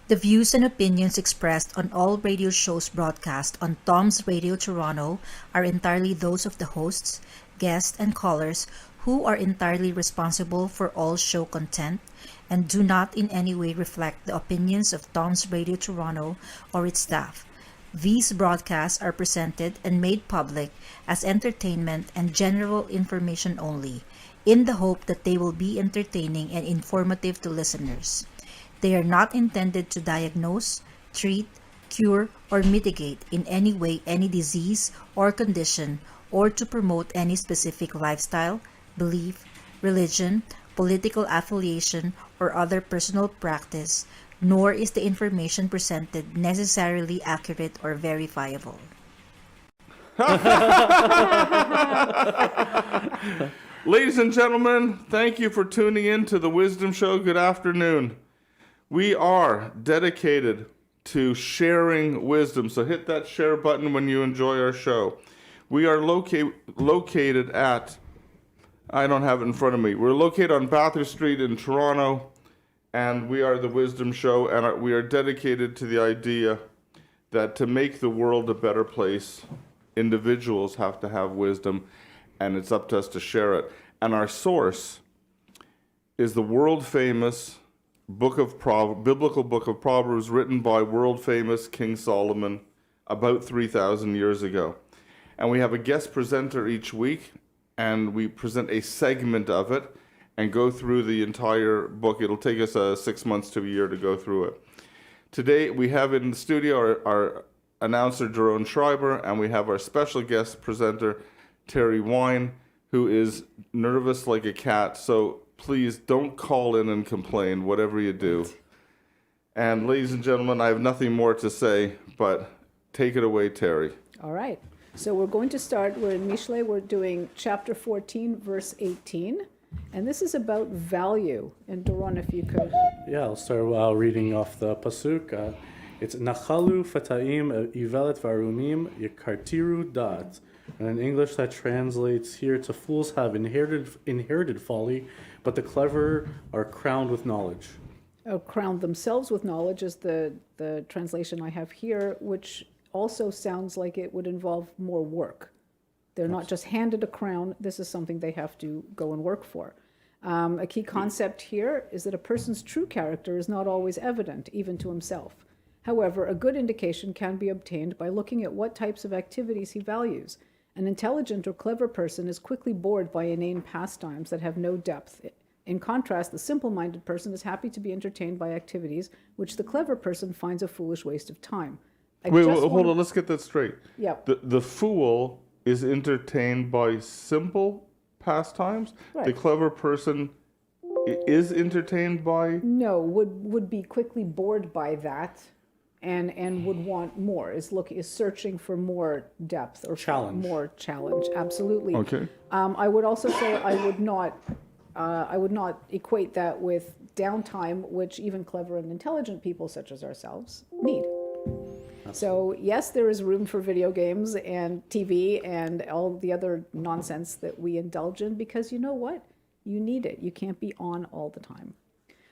The views and opinions expressed on all radio shows broadcast on Tom's Radio Toronto are entirely those of the hosts, guests, and callers who are entirely responsible for all show content and do not in any way reflect the opinions of Tom's Radio Toronto or its staff. These broadcasts are presented and made public as entertainment and general information only, in the hope that they will be entertaining and informative to listeners. They are not intended to diagnose, treat, cure, or mitigate in any way any disease or condition or to promote any specific lifestyle, belief, religion, political affiliation, or other personal practice, nor is the information presented necessarily accurate or verifiable. Ladies and gentlemen, thank you for tuning in to the Wisdom Show. Good afternoon. We are dedicated to sharing wisdom, so hit that share button when you enjoy our show. We are located at, I don't have it in front of me, we're located on Bathurst Street in Toronto, and we are the Wisdom Show, and we are dedicated to the idea that to make the world a better place, individuals have to have wisdom, and it's up to us to share it. And our source is the world-famous biblical book of Proverbs, written by world-famous King Solomon about 3,000 years ago. And we have a guest presenter each week, and we present a segment of it and go through the entire book. It'll take us 6 months to a year to go through it. Today, we have in the studio our announcer, Jerome Schreiber, and we have our special guest presenter, Terry Wine, who is nervous like a cat. So please don't call in and complain, whatever you do. And ladies and gentlemen, I have nothing more to say, but take it away, Terry. All right. So we're going to start, we're in Mishle, we're doing chapter 14, verse 18. And this is about value. And Doron, if you could. Yeah, I'll start reading off the pasuk. It's Nachalu Fataim Ivelet Varumim Yakartiru Dat. And in English that translates here to fools have inherited folly, but the clever are crowned with knowledge. Crowned themselves with knowledge is the translation I have here, which also sounds like it would involve more work. They're not just handed a crown, this is something they have to go and work for. A key concept here is that a person's true character is not always evident, even to himself. However, a good indication can be obtained by looking at what types of activities he values. An intelligent or clever person is quickly bored by inane pastimes that have no depth. In contrast, the simple-minded person is happy to be entertained by activities which the clever person finds a foolish waste of time. Hold on, let's get that straight. Yeah. The fool is entertained by simple pastimes? Right. The clever person is entertained by? No, would be quickly bored by that and would want more, is searching for more depth or more challenge. Absolutely. Okay. I would also say I would not equate that with downtime, which even clever and intelligent people such as ourselves need. So yes, there is room for video games and TV and all the other nonsense that we indulge in, because you know what? You need it. You can't be on all the time.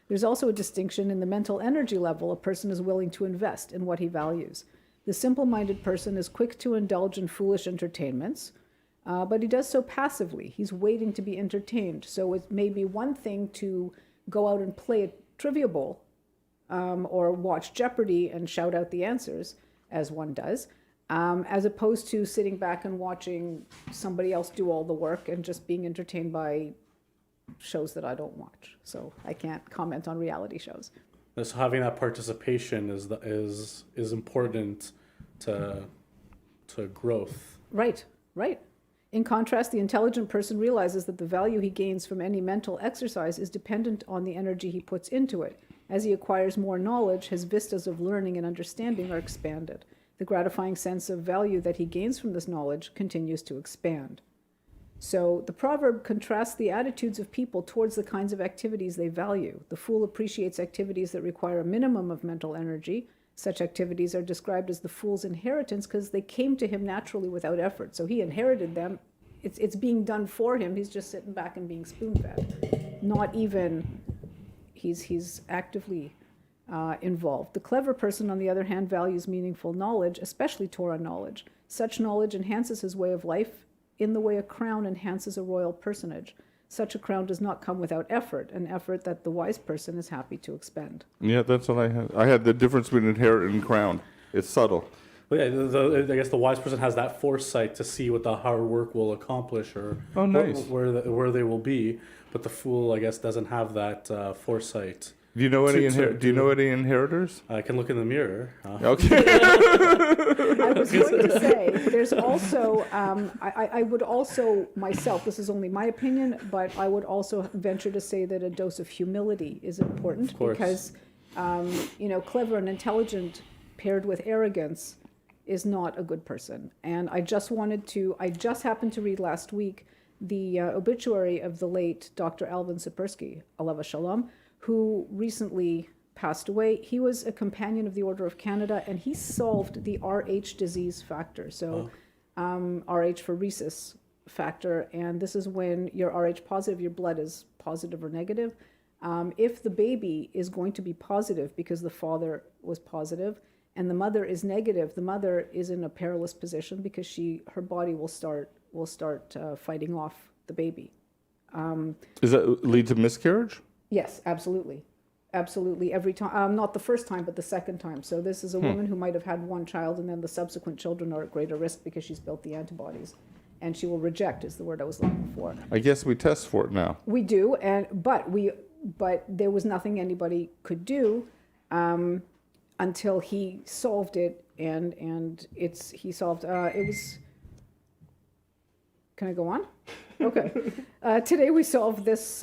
There's also a distinction in the mental energy level a person is willing to invest in what he values. The simple-minded person is quick to indulge in foolish entertainments, but he does so passively. He's waiting to be entertained. So it may be one thing to go out and play a trivia bowl or watch Jeopardy and shout out the answers, as one does, as opposed to sitting back and watching somebody else do all the work and just being entertained by shows that I don't watch. So I can't comment on reality shows. So having that participation is important to growth. Right. In contrast, the intelligent person realizes that the value he gains from any mental exercise is dependent on the energy he puts into it. As he acquires more knowledge, his vistas of learning and understanding are expanded. The gratifying sense of value that he gains from this knowledge continues to expand. So the proverb contrasts the attitudes of people towards the kinds of activities they value. The fool appreciates activities that require a minimum of mental energy. Such activities are described as the fool's inheritance because they came to him naturally without effort. So he inherited them. It's being done for him. He's just sitting back and being spoon-fed. Not even he's actively involved. The clever person, on the other hand, values meaningful knowledge, especially Torah knowledge. Such knowledge enhances his way of life in the way a crown enhances a royal personage. Such a crown does not come without effort, an effort that the wise person is happy to expend. Yeah, that's what I had. I had the difference between inherit and crown. It's subtle. But yeah, I guess the wise person has that foresight to see what the hard work will accomplish or Oh, nice. where they will be. But the fool, I guess, doesn't have that foresight. Do you know any To- inheritors? I can look in the mirror. Okay. I was going to say, there's also, I would also, myself, this is only my opinion, but I would also venture to say that a dose of humility is important. Of course. Because, clever and intelligent paired with arrogance is not a good person. And I just happened to read last week the obituary of the late Dr. Alvin Sapersky, Alav Shalom, who recently passed away. He was a companion of the Order of Canada, and he solved the Rh disease factor. So Rh for rhesus factor, and this is when you're Rh positive, your blood is positive or negative. If the baby is going to be positive because the father was positive, and the mother is negative, the mother is in a perilous position because her body will start fighting off the baby. Does that lead to miscarriage? Yes, absolutely. Absolutely. Every time, not the first time, but the second time. So this is a woman who might have had one child, and then the subsequent children are at greater risk because she's built the antibodies. And she will reject, is the word I was looking for. I guess we test for it now. We do, but there was nothing anybody could do until he solved it, and he solved. It was. Can I go on? Okay. Today we solved this.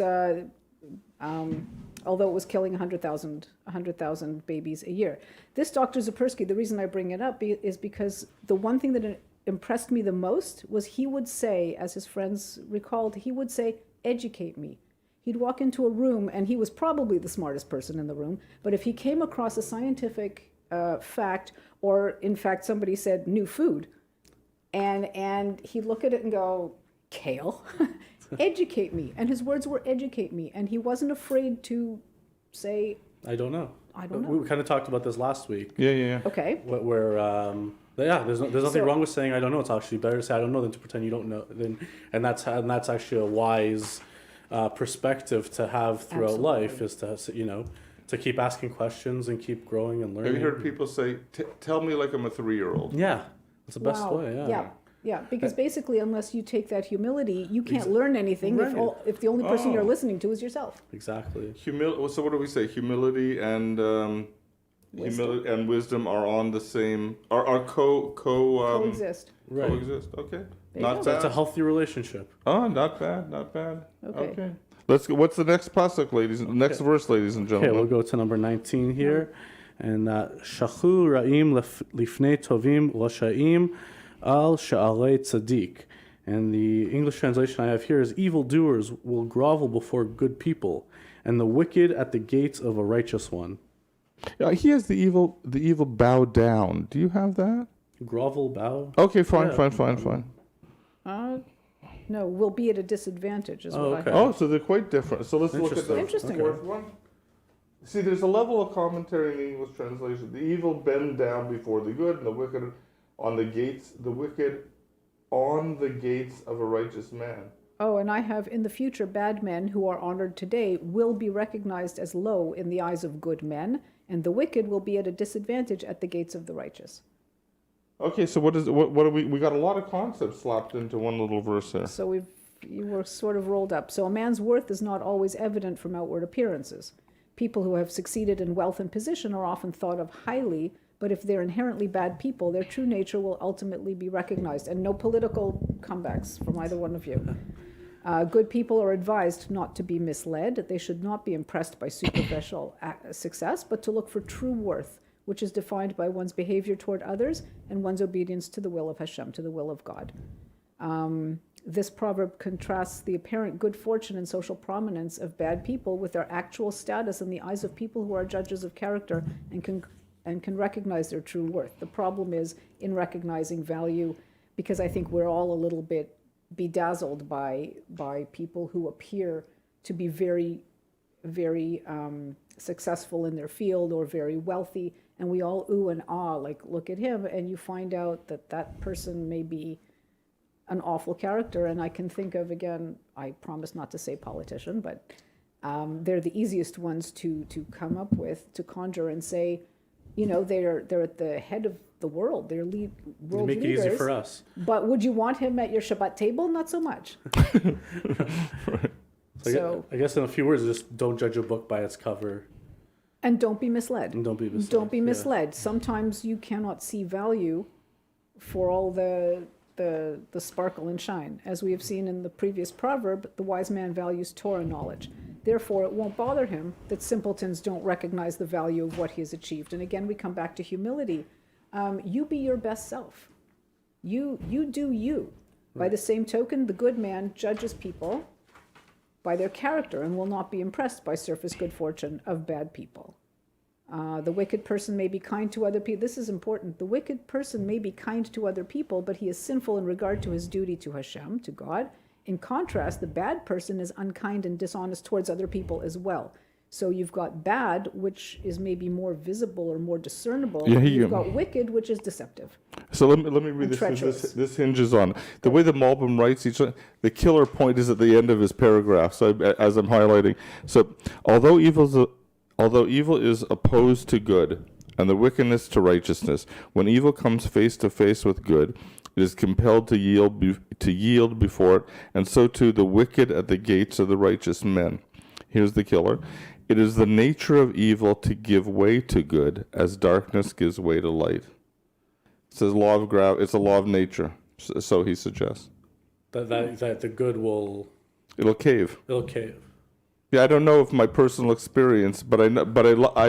Although it was killing 100,000 babies a year. This Dr. Sapersky, the reason I bring it up is because the one thing that impressed me the most was he would say, as his friends recalled, he would say, educate me. He'd walk into a room, and he was probably the smartest person in the room, but if he came across a scientific fact, or in fact somebody said new food, and he'd look at it and go, kale? Educate me. And his words were educate me. And he wasn't afraid to say, I don't know. I don't know. We kind of talked about this last week. Yeah. okay. Where there's nothing So- wrong with saying I don't know. It's actually better to say I don't know than to pretend you don't know. And that's actually a wise perspective to have throughout life, is to keep asking questions and keep growing and learning. Have you heard people say, tell me like I'm a 3-year-old? Yeah, that's the best Wow. way. Yeah, because basically, unless you take that humility, you can't learn anything Right. if the only person you're listening to is yourself. Exactly. So what do we say? Humility and humility and wisdom are on the same are Coexist. Right. coexist. Okay, you not go. It's a bad. healthy relationship. Oh, not bad. Okay. Let's go. What's the next pasuk, ladies? Next verse, ladies and Okay, gentlemen. we'll go to number 19 here. And Shachu Ra'im Lifnei Tovim Rasha'im Al Sha'arei Tzaddik. And the English translation I have here is evildoers will grovel before good people, and the wicked at the gates of a righteous one. Yeah, he has the evil bow down. Do you have that? Grovel, bow. Okay, fine. No, will be at a disadvantage is Oh, what okay. I heard. Oh, so they're quite different. So let's look at the Interesting. fourth one. See, there's a level of commentary in the English translation. The evil bend down before the good, and the wicked on the gates. The wicked on the gates of a righteous man. Oh, and I have, in the future, bad men who are honored today will be recognized as low in the eyes of good men, and the wicked will be at a disadvantage at the gates of the righteous. Okay, so what do we got a lot of concepts slapped into one little verse there. So you were sort of rolled up. So a man's worth is not always evident from outward appearances. People who have succeeded in wealth and position are often thought of highly, but if they're inherently bad people, their true nature will ultimately be recognized. And no political comebacks from either one of you. Good people are advised not to be misled. They should not be impressed by superficial success, but to look for true worth, which is defined by one's behavior toward others and one's obedience to the will of Hashem, to the will of God. This proverb contrasts the apparent good fortune and social prominence of bad people with their actual status in the eyes of people who are judges of character and can recognize their true worth. The problem is in recognizing value, because I think we're all a little bit bedazzled by people who appear to be very very successful in their field or very wealthy, and we all ooh and ah, like, look at him, and you find out that that person may be an awful character. And I can think of, again, I promise not to say politician, but they're the easiest ones to come up with, to conjure and say, you know, they're at the head of the world. They're world Make it leaders. easy for us. But would you want him at your Shabbat table? Not so much. So I guess in a few words, just don't judge a book by its cover. And don't be misled. And don't be misled. Don't be yeah. misled. Sometimes you cannot see value for all the sparkle and shine. As we have seen in the previous proverb, the wise man values Torah knowledge. Therefore, it won't bother him that simpletons don't recognize the value of what he has achieved. And again, we come back to humility. You be your best self. You do you. By the same token, the good man judges people by their character and will not be impressed by surface good fortune of bad people. The wicked person may be kind to other people. This is important. The wicked person may be kind to other people, but he is sinful in regard to his duty to Hashem, to God. In contrast, the bad person is unkind and dishonest towards other people as well. So you've got bad, which is maybe more visible or more discernible. Yeah, And you've got wicked, which is deceptive. So let me read And this. treacherous. This hinges on the way the Malbim writes each. The killer point is at the end of his paragraph. So as I'm highlighting, so although evil is opposed to good, and the wickedness to righteousness, when evil comes face to face with good, it is compelled to yield before it, and so too the wicked at the gates of the righteous men. Here's the killer. It is the nature of evil to give way to good, as darkness gives way to light. It says law of it's a law of nature. So he suggests That the good will it'll cave. it'll cave. Yeah, I don't know if my personal experience, but I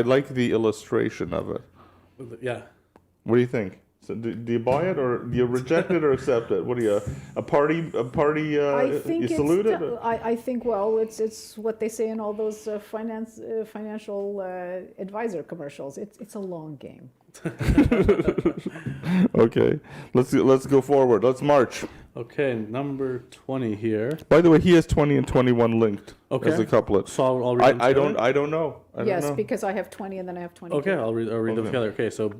like the illustration of it. Yeah. What do you think? So do you buy it, or do you reject it, or accept it? What do you a party? I think you salute it? I think, well, it's what they say in all those financial advisor commercials. It's a long game. Okay, let's go forward. Let's march. Okay, number 20 here. By the way, he has 20 and 21 linked Okay. as a couplet. So I'll read them I together? don't know. I Yes, don't know. because I have 20 and then I have 20. Okay, I'll read them Okay. together. Okay, so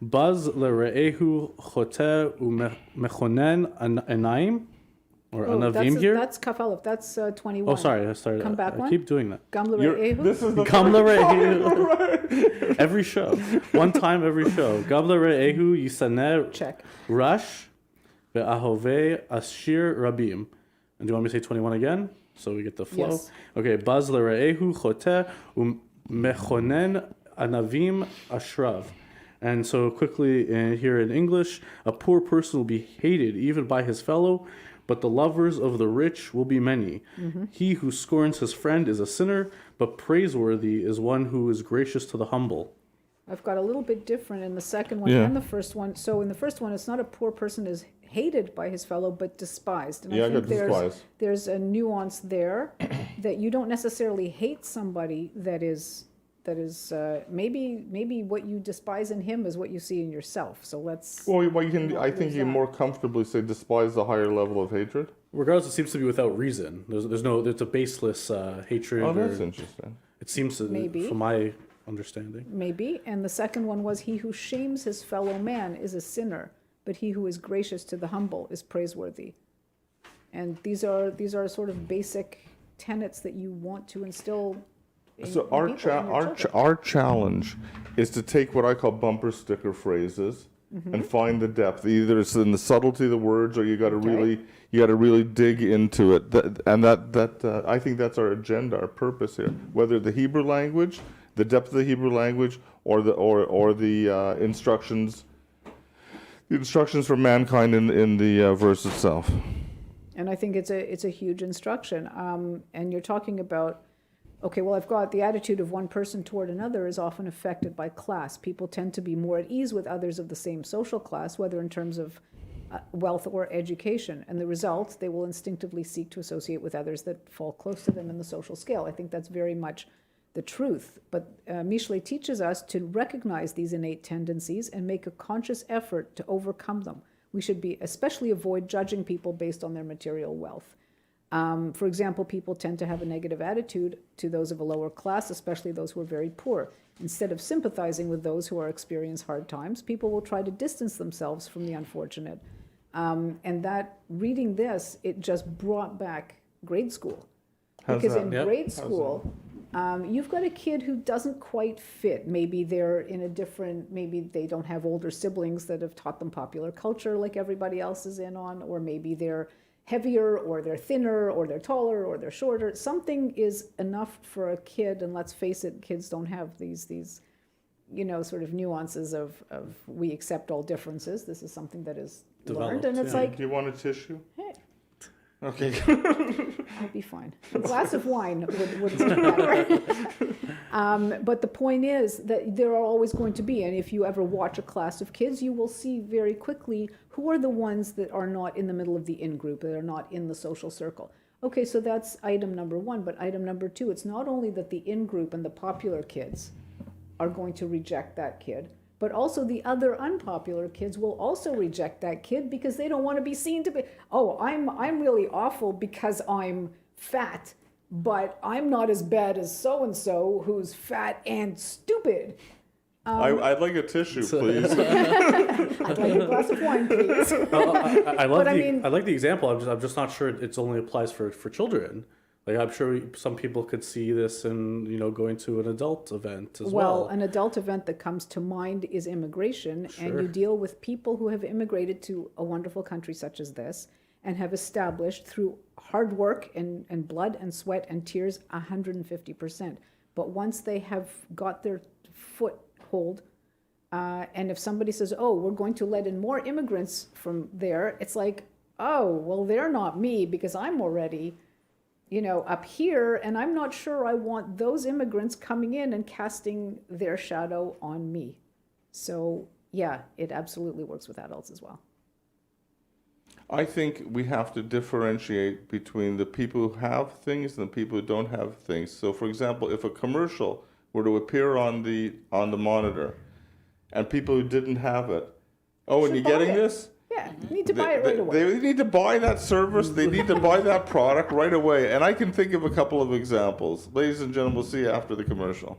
Baz lere'ehu chote umechonen anaim, or anavim here. That's Kaf Aleph. That's 21. Oh, sorry, I started. Come back I one. keep doing that. Gam This is the Gam first lere'ehu. Every show, one time every show. Gam lere'ehu yisaneh Check. rash ve'ahove ashir rabim. And do you want me to say 21 again, so we get the flow? Yes. Okay. Baz lere'ehu chote umechonen anavim ashrav. And so quickly here in English, a poor person will be hated even by his fellow, but the lovers of the rich will be many. Mm-hmm. He who scorns his friend is a sinner, but praiseworthy is one who is gracious to the humble. I've got a little bit different in the second one Yeah. and the first one. So in the first one, it's not a poor person is hated by his fellow, but despised. And Yeah, I think got despised. there's a nuance there that you don't necessarily hate somebody that is maybe what you despise in him is what you see in yourself. So let's. Well, you can. I think There's you can that. more comfortably say despise the higher level of hatred. Regardless, it seems to be without reason. There's a baseless hatred. Oh, that's or, interesting. it seems to, Maybe. from my understanding. Maybe. And the second one was, he who shames his fellow man is a sinner, but he who is gracious to the humble is praiseworthy. And these are sort of basic tenets that you want to instill in, So in our people, in your children. our challenge is to take what I call bumper sticker phrases Mm-hmm. and find the depth. Either it's in the subtlety of the words, or you got to Okay. really dig into it. I think that's our agenda, our purpose here. Whether the Hebrew language, the depth of the Hebrew language, or the instructions for mankind in the verse itself. And I think it's a huge instruction. And you're talking about, okay, well, I've got the attitude of one person toward another is often affected by class. People tend to be more at ease with others of the same social class, whether in terms of wealth or education. And the result, they will instinctively seek to associate with others that fall close to them in the social scale. I think that's very much the truth. But Mishle teaches us to recognize these innate tendencies and make a conscious effort to overcome them. We should especially avoid judging people based on their material wealth. For example, people tend to have a negative attitude to those of a lower class, especially those who are very poor. Instead of sympathizing with those who are experiencing hard times, people will try to distance themselves from the unfortunate. And that reading this, it just brought back grade school. How's Because that? in Yep. grade school, you've got a kid who doesn't quite fit. Maybe they're in a different, maybe they don't have older siblings that have taught them popular culture like everybody else is in on, or maybe they're heavier, or they're thinner, or they're taller, or they're shorter. Something is enough for a kid, and let's face it, kids don't have these sort of nuances of we accept all differences. This is something that is learned, and Developed, it's yeah. like, Do you want a tissue? hey, Okay. I'll be fine. A glass of wine would be better. But the point is that there are always going to be, and if you ever watch a class of kids, you will see very quickly who are the ones that are not in the middle of the in-group, that are not in the social circle. Okay, so that's item number one. But item number two, it's not only that the in-group and the popular kids are going to reject that kid, but also the other unpopular kids will also reject that kid because they don't want to be seen to be, oh, I'm really awful because I'm fat, but I'm not as bad as so-and-so who's fat and stupid. I'd like a tissue, please. I'd like a glass of wine, please. I love But I mean- I like the example. I'm just not sure it's only applies for children. Like I'm sure some people could see this in going to an adult event as well. Well, an adult event that comes to mind is immigration, and you deal with people who have immigrated to a wonderful country such as this and have established through hard work and blood and sweat and tears 150%. But once they have got their foothold, and if somebody says, oh, we're going to let in more immigrants from there, it's like, oh, well, they're not me because I'm already up here, and I'm not sure I want those immigrants coming in and casting their shadow on me. So, yeah, it absolutely works with adults as well. I think we have to differentiate between the people who have things and the people who don't have things. So, for example, if a commercial were to appear on the monitor, and people who didn't have it, oh, and Should you're buy getting it. this? Yeah, you need to buy it right away. They need to buy that service. They need to buy that product right away. And I can think of a couple of examples. Ladies and gentlemen, we'll see you after the commercial.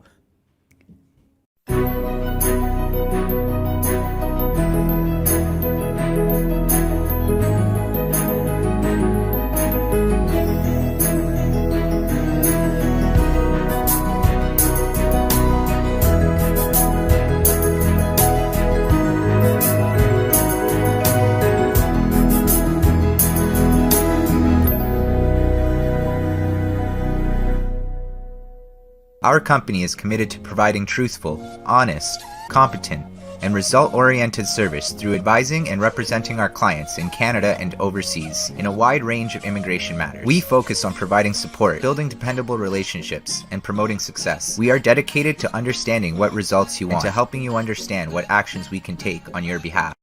Our company is committed to providing truthful, honest, competent, and result-oriented service through advising and representing our clients in Canada and overseas in a wide range of immigration matters. We focus on providing support, building dependable relationships, and promoting success. We are dedicated to understanding what results you want and to helping you understand what actions we can take on your behalf.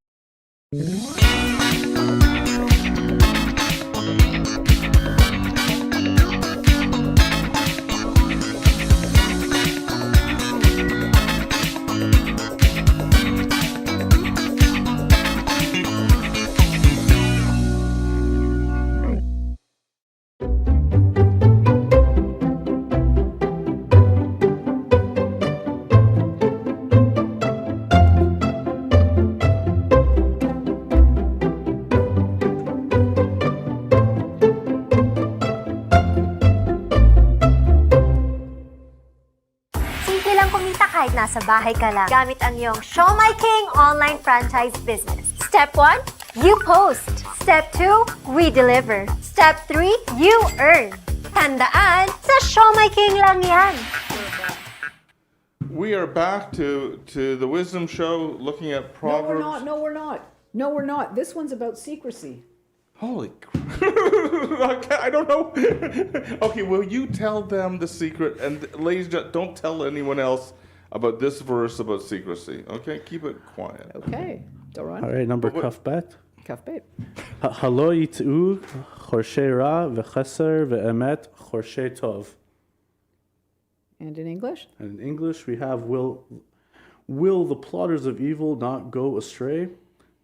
Simple lang kumita kahit nasa bahay ka lang gamit ang iyong Show My King online franchise business. Step 1, you post. Step 2, we deliver. Step 3, you earn. Tandaan, sa Show My King lang yan. We are back to the Wisdom Show, looking at No, we're Proverbs. not. No, we're not. No, we're not. This one's about secrecy. Holy crap. Okay, I don't know. Okay, will you tell them the secret? And ladies, don't tell anyone else about this verse about secrecy. Okay, keep it quiet. Okay, Doron. All right, number What- kaf bet. Kaf babe. Halo yit'u chorshei ra v'cheser ve'emet chorshei tov. And in English? And in English, we have will the plotters of evil not go astray?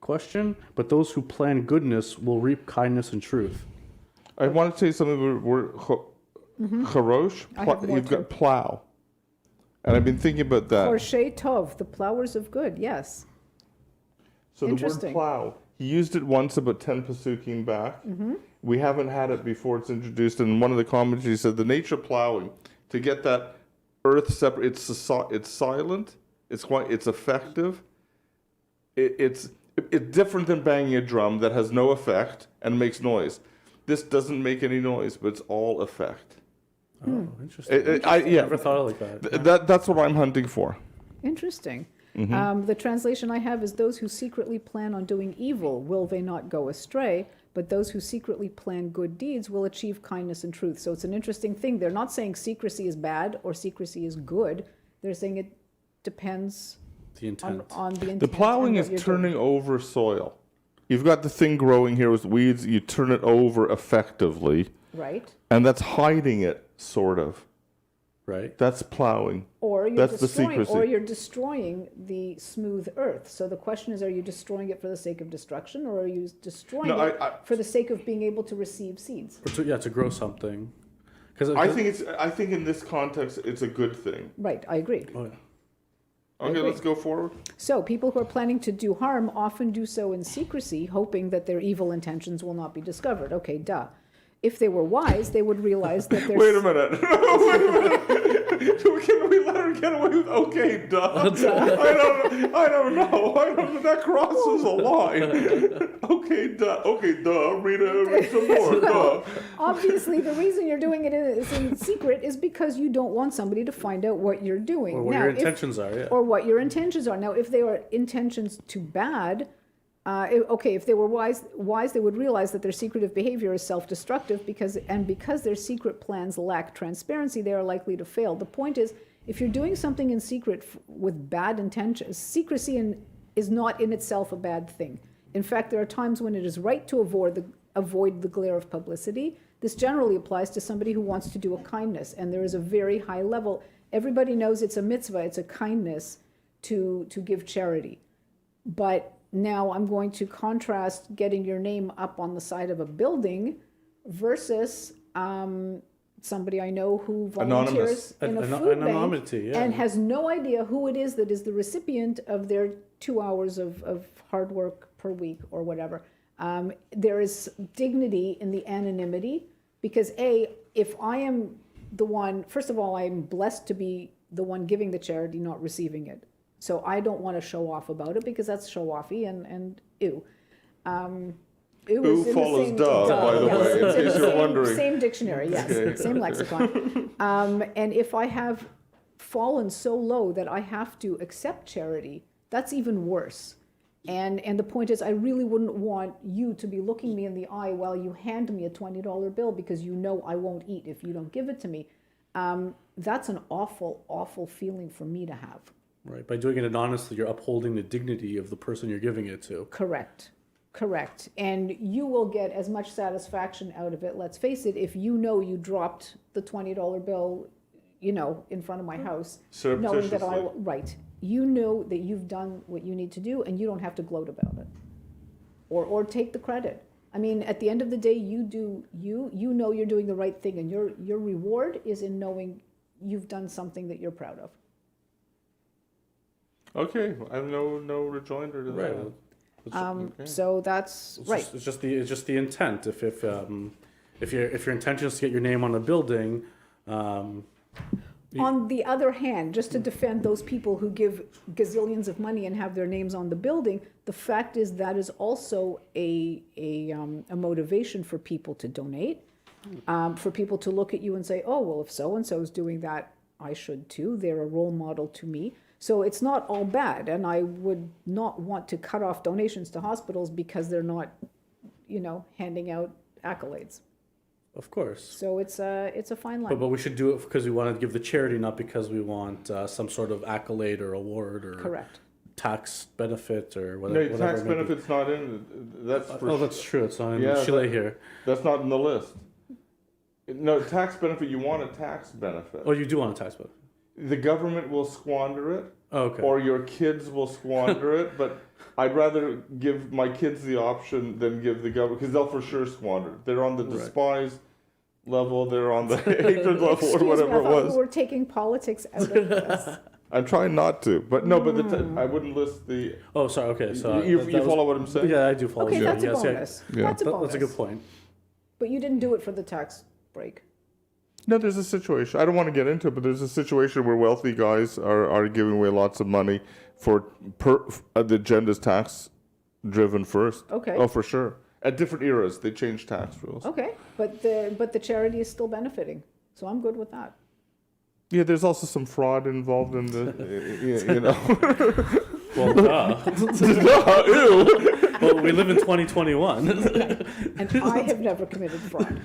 Question. But those who plan goodness will reap kindness and truth. I want to say something. We're charosh. I have more You've too. got plow, and I've been thinking about that. Horshay Tov, the plowers of good, yes. So the word Interesting. plow, he used it once about 10 pasukim back. We haven't had it before it's introduced. And one of the commentaries said the nature of plowing, to get that earth separate, it's silent, it's effective. It's different than banging a drum that has no effect and makes noise. This doesn't make any noise, but it's all effect. Oh, interesting. I Never thought of it like that. That's what I'm hunting for. Interesting. Mm-hmm. The translation I have is those who secretly plan on doing evil, will they not go astray? But those who secretly plan good deeds will achieve kindness and truth. So it's an interesting thing. They're not saying secrecy is bad or secrecy is good. They're saying it depends The intent. on the intent. The plowing and is what you're turning doing. over soil. You've got the thing growing here with weeds, you turn it over effectively, Right. and that's hiding it, sort of. Right. That's plowing. Or you're That's the destroying, secrecy. or you're destroying the smooth earth. So the question is, are you destroying it for the sake of destruction, or are you destroying No, it I- for the sake of being able to receive seeds? Or to grow something. Because I think in this context, it's a good thing. Right, I agree. Oh, yeah. Okay, agree. let's go forward. So people who are planning to do harm often do so in secrecy, hoping that their evil intentions will not be discovered. Okay, duh. If they were wise, they would realize that their Wait a minute. Wait a minute. Can we let her get away with okay, duh? I don't know. That crosses a line. Okay, duh. Okay, duh. Read some more. Duh. obviously the reason you're doing it is in secret is because you don't want somebody to find out what you're doing. Or what Now, your if- intentions are, yeah. or what your intentions are. Now, if they are intentions too bad, if they were wise, they would realize that their secretive behavior is self-destructive because their secret plans lack transparency, they are likely to fail. The point is, if you're doing something in secret with bad intentions, secrecy is not in itself a bad thing. In fact, there are times when it is right to avoid the glare of publicity. This generally applies to somebody who wants to do a kindness, and there is a very high level. Everybody knows it's a mitzvah, it's a kindness to give charity. But now I'm going to contrast getting your name up on the side of a building versus somebody I know who volunteers in a food Anonymity, bank yeah. and has no idea who it is that is the recipient of their 2 hours of hard work per week or whatever. There is dignity in the anonymity because if I am the one, first of all, I'm blessed to be the one giving the charity, not receiving it. So I don't want to show off about it because that's show-offy and ew. Ew is in the follows same- duh, by the yes, way, in it's in case the you're same- wondering. Same dictionary, yes, Okay. same lexicon. And if I have fallen so low that I have to accept charity, that's even worse. And the point is, I really wouldn't want you to be looking me in the eye while you hand me a $20 bill because you know I won't eat if you don't give it to me. That's an awful, awful feeling for me to have. Right. By doing it anonymously, you're upholding the dignity of the person you're giving it to. Correct. And you will get as much satisfaction out of it, let's face it, if you know you dropped the $20 bill, in front of my house, knowing that Surreptitiously. right. You know that you've done what you need to do and you don't have to gloat about it. Or take the credit. I mean, at the end of the day, you know you're doing the right thing and your reward is in knowing you've done something that you're proud of. Okay, I have no rejoinder to that. Right. Okay. So that's right. It's just the intent. If your intention is to get your name on a building, On the other hand, just to defend those people who give gazillions of money and have their names on the building, the fact is that is also a motivation for people to donate, for people to look at you and say, oh, well, if so-and-so is doing that, I should too. They're a role model to me. So it's not all bad. And I would not want to cut off donations to hospitals because they're not, handing out accolades. of course. So it's a fine line. But we should do it because we want to give the charity, not because we want some sort of accolade or award or Correct. tax benefit or No, whatever. tax it may be. benefit's not in. That's for Oh, that's true. It's not in Yeah, Chile that- here. That's not in the list. No, tax benefit, you want a tax benefit. Oh, you do want a tax benefit. The government will squander it Okay. or your kids will squander it. But I'd rather give my kids the option than give the government, because they'll for sure squander it. They're on the despise level, they're on the hatred level, Excuse or whatever me, I it thought was. we were taking politics out of this. I'm trying not to, but no, but I wouldn't list the. Oh, sorry. Okay, so You that was- follow what I'm saying? Yeah, I do follow. Okay, you. that's a Yes, bonus. Yeah. That's a bonus. That's a good point. But you didn't do it for the tax break. No, there's a situation. I don't want to get into it, but there's a situation where wealthy guys are giving away lots of money for the agenda's tax driven first. Okay. Oh, for sure. At different eras, they change tax rules. Okay, but the charity is still benefiting, so I'm good with that. Yeah, there's also some fraud involved in the, you know. Well, well, we live in 2021. And I have never committed fraud.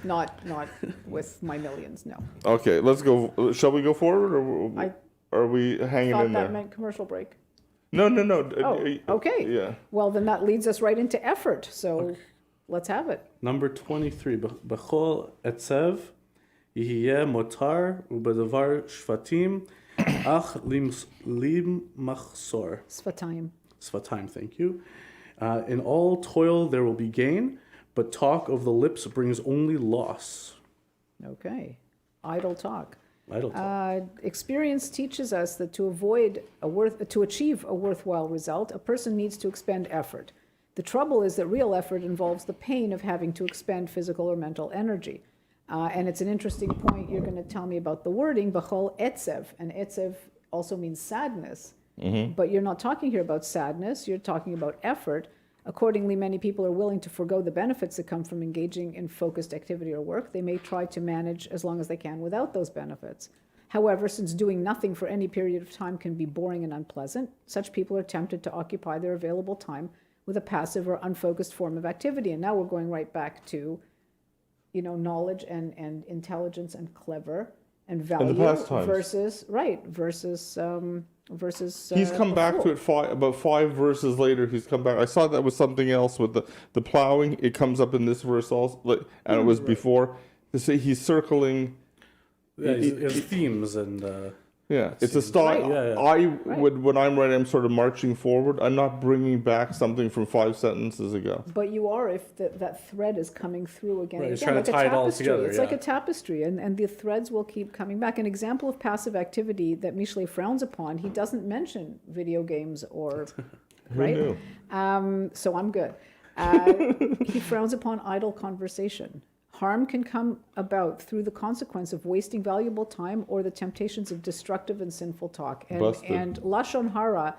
Not with my millions, no. Okay, let's go. Shall we go forward, or I are we hanging thought in that there? meant commercial break. No. Oh, okay. Yeah. Well, then that leads us right into effort, so let's have it. Number 23. Bechol etzev yihye motar ubedavar shvatim ach lim machsor. Svatayim. Svatayim, thank you. In all toil there will be gain, but talk of the lips brings only loss. Okay. Idle talk. Idle talk. Experience teaches us that to achieve a worthwhile result, a person needs to expend effort. The trouble is that real effort involves the pain of having to expend physical or mental energy. And it's an interesting point. You're going to tell me about the wording, b'chol etzev. And etzev also means sadness. But you're not talking here about sadness. You're talking about effort. Accordingly, many people are willing to forego the benefits that come from engaging in focused activity or work. They may try to manage as long as they can without those benefits. However, since doing nothing for any period of time can be boring and unpleasant, such people are tempted to occupy their available time with a passive or unfocused form of activity. And now we're going right back to, knowledge and intelligence and clever and value pastimes. versus He's come back to it about 5 verses later. He's come back. I saw that was something else with the plowing. It comes up in this verse also, and it was before. To say he's circling. Yeah, his themes and Yeah, it's a style. Right. When I'm writing, I'm sort of marching forward. I'm not bringing back something from 5 sentences ago. But you are if that thread is coming through again. Right, and it's again, trying to like a tie it all tapestry. together, It's like yeah. a tapestry, and the threads will keep coming back. An example of passive activity that Michelet frowns upon, he doesn't mention video games or, right? knew? So I'm good. He frowns upon idle conversation. Harm can come about through the consequence of wasting valuable time or the temptations of destructive and sinful talk. Busted. And Lashon Hara,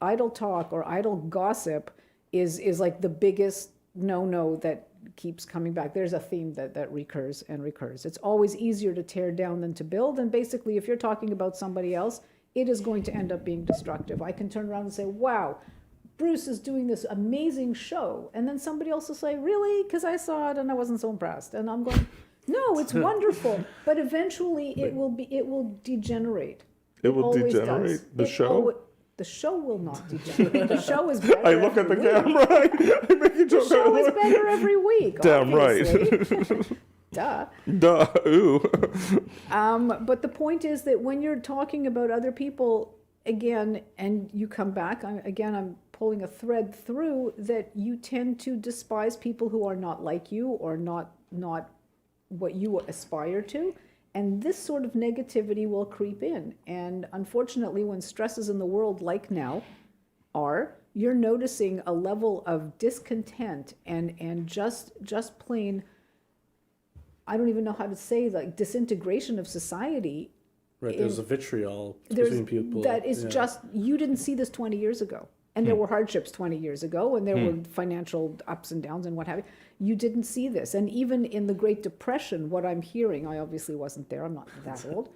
idle talk or idle gossip, is like the biggest no-no that keeps coming back. There's a theme that recurs and recurs. It's always easier to tear down than to build. And basically, if you're talking about somebody else, it is going to end up being destructive. I can turn around and say, wow, Bruce is doing this amazing show. And then somebody else will say, really? Because I saw it and I wasn't so impressed. And I'm going, no, it's wonderful. But eventually it will degenerate. It will always degenerate? does. The show? The show will not degenerate. The show is better. I look at the every week. camera. I make a The joke. show is better every week. Damn right. obviously. Duh. Duh. Ooh. But the point is that when you're talking about other people again, and you come back, I'm pulling a thread through that you tend to despise people who are not like you or not what you aspire to. And this sort of negativity will creep in. And unfortunately, when stresses in the world like now you're noticing a level of discontent and just plain, I don't even know how to say, like disintegration of society. Right, there's a vitriol There's between people. that is yeah. just, you didn't see this 20 years ago. And there were hardships 20 years ago, and there were financial ups and downs and what have you. You didn't see this. And even in the Great Depression, what I'm hearing, I obviously wasn't there, I'm not that old.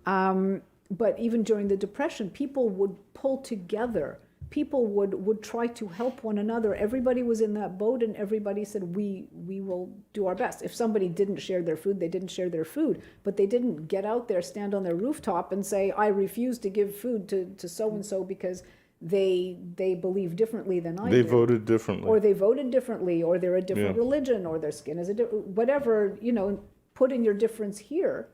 But even during the Depression, people would pull together. People would try to help one another. Everybody was in that boat, and everybody said, we will do our best. If somebody didn't share their food, they didn't share their food. But they didn't get out there, stand on their rooftop and say, I refuse to give food to so-and-so because they believe differently than I do. They voted differently. Or they voted differently, or they're a different Yeah. religion, or their skin is whatever, put in your difference here.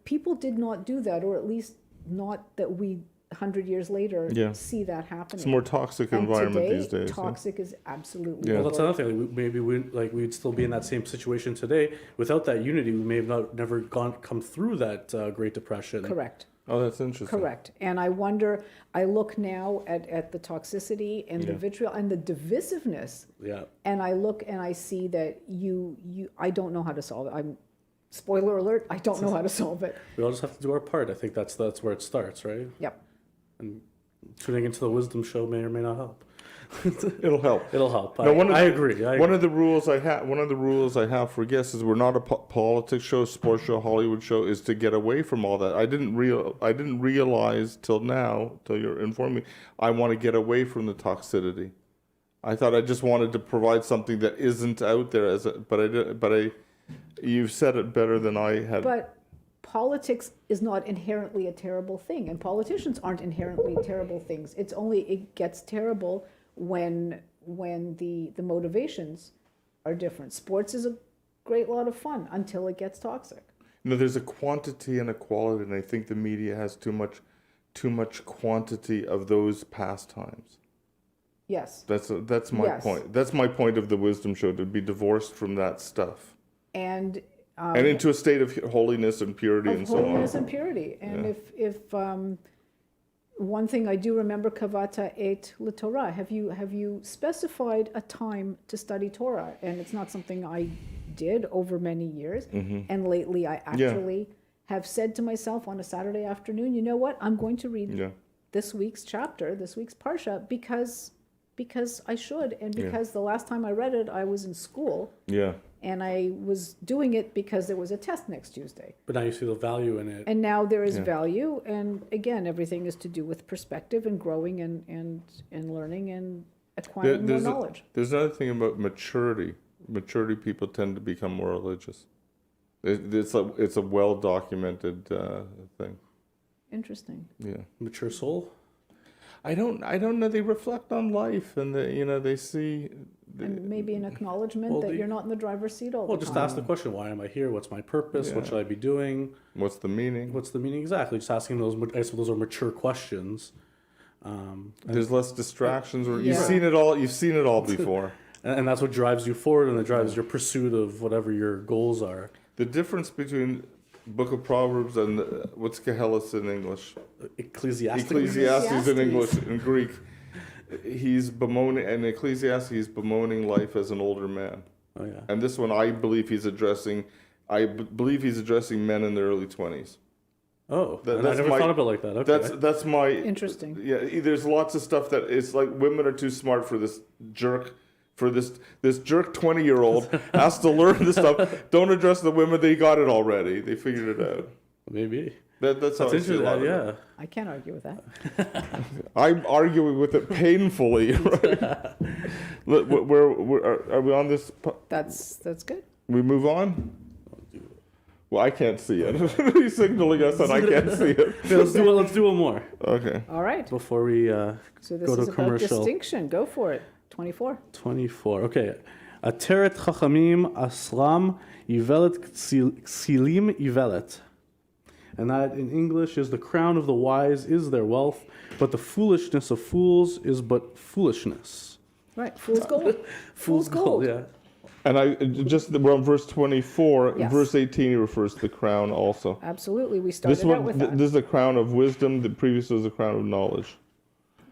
People did not do that, or at least not that we 100 years later Yeah. see that happening. It's a more toxic And environment today, these days. Yeah. toxic is absolutely. Yeah. Well, the that's word. another thing. Maybe we'd still be in that same situation today. Without that unity, we may have never come through that Great Depression. Correct. Oh, that's interesting. Correct. And I wonder, I look now at the toxicity and the Yeah. vitriol and the divisiveness, Yeah. and I look and I see that I don't know how to solve it. Spoiler alert, I don't know how to solve it. We all just have to do our part. I think that's where it starts, right? Yep. And tuning into the Wisdom Show may or may not help. It'll help. It'll help. No, I agree. One of the rules I have for guests is we're not a politics show, sports show, Hollywood show. Is to get away from all that. I didn't realize till now, till you're informing me. I want to get away from the toxicity. I thought I just wanted to provide something that isn't out there you've said it better than I had. But politics is not inherently a terrible thing, and politicians aren't inherently terrible things. It's only it gets terrible when the motivations are different. Sports is a great lot of fun until it gets toxic. There's a quantity and a quality, and I think the media has too much quantity of those pastimes. Yes. That's my Yes. point. That's my point of the Wisdom Show, to be divorced from that stuff And and into a state of holiness and purity and of so on. holiness and purity. And if one thing I do remember, kavata et l'Torah. Have you specified a time to study Torah? And it's not something I did over many years. And lately, I actually have said to myself on a Saturday afternoon, you know what? I'm going to read Yeah. this week's chapter, this week's parsha, because I should, and because the last time I read it, I was in school. Yeah. And I was doing it because there was a test next Tuesday. But now you see the value in it. And now there is value. And again, everything is to do with perspective and growing and learning and acquiring more knowledge. There's another thing about maturity. Maturity people tend to become more religious. It's a well-documented thing. Interesting. Yeah. Mature soul. I don't know. They reflect on life, and they see. And maybe an acknowledgement Well, that the- you're not in the driver's seat all Well, the just time. ask the question: why am I here? What's my purpose? What Yeah. should I be doing? What's the meaning? What's the meaning exactly? Just asking those. I suppose those are mature questions. There's less distractions. Or Yeah. You've seen it all. You've seen it all before. And that's what drives you forward, and it drives your pursuit of whatever your goals are. The difference between Book of Proverbs and what's Koheles in English? Ecclesiastes. Ecclesiastes in English, Ecclesiastes. in Greek. He's bemoaning, and Ecclesiastes, he's bemoaning life as an older man. Oh yeah. And this one, I believe he's addressing men in their early 20s. Oh, That- and I that's never my- thought about it like that. Okay. That's my Interesting. Yeah, there's lots of stuff that it's like women are too smart for this jerk. For this jerk 20-year-old has to learn this stuff. Don't address the women; they got it already. They figured it out. Maybe. That's how That's I see a interesting. lot of it. Yeah. I can't argue with that. I'm arguing with it painfully. Right? Where are we on this? That's good. We move on. Well, I can't see it. He's signaling us, and I can't see it. Okay, let's do one more Okay. All right. before we So this go to is about commercial. distinction. Go for it. 24. 24. Okay. Ateret chachamim aslam ivelet ksilim ivelet. And that in English is the crown of the wise is their wealth, but the foolishness of fools is but foolishness. Right. Fool's gold. Fool's gold. Yeah. And we're on verse 24. Yes. Verse 18 he refers to the crown also. Absolutely. We started This out one, with that. this is the crown of wisdom. The previous was the crown of knowledge.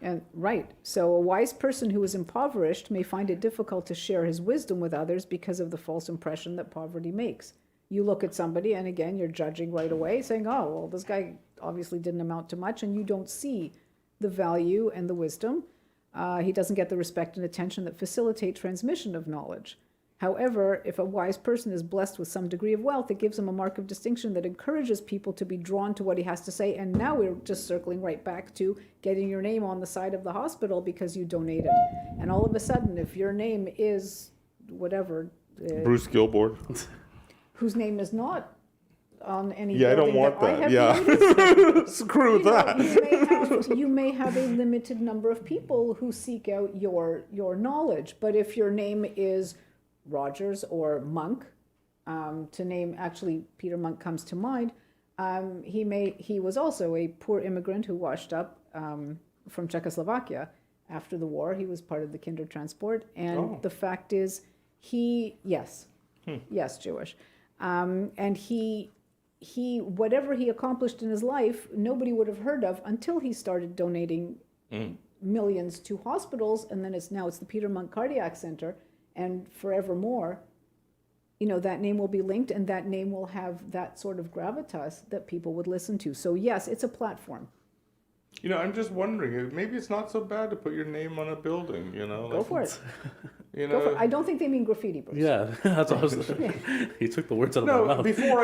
And right. So a wise person who is impoverished may find it difficult to share his wisdom with others because of the false impression that poverty makes. You look at somebody and again, you're judging right away saying, oh, well, this guy obviously didn't amount to much, and you don't see the value and the wisdom. He doesn't get the respect and attention that facilitate transmission of knowledge. However, if a wise person is blessed with some degree of wealth, it gives him a mark of distinction that encourages people to be drawn to what he has to say. And now we're just circling right back to getting your name on the side of the hospital because you donated. And all of a sudden, if your name is whatever, Bruce Gilboard. whose name is not on any Yeah, I don't building want I that. have Yeah. noticed, Screw you know, that. you may have a limited number of people who seek out your knowledge. But if your name is Rogers or Monk, to name, actually Peter Monk comes to mind, He was also a poor immigrant who washed up from Czechoslovakia after the war. He was part of the Kindertransport, and the fact is, yes, Jewish, and he whatever he accomplished in his life, nobody would have heard of until he started donating millions to hospitals, and then it's the Peter Munk Cardiac Center, and forevermore. That name will be linked, and that name will have that sort of gravitas that people would listen to. So yes, it's a platform. I'm just wondering, maybe it's not so bad to put your name on a building, Go for it. You Go for it. I don't think they mean graffiti, Bruce. Yeah, that's what I was. He took the words out of my No, mouth. before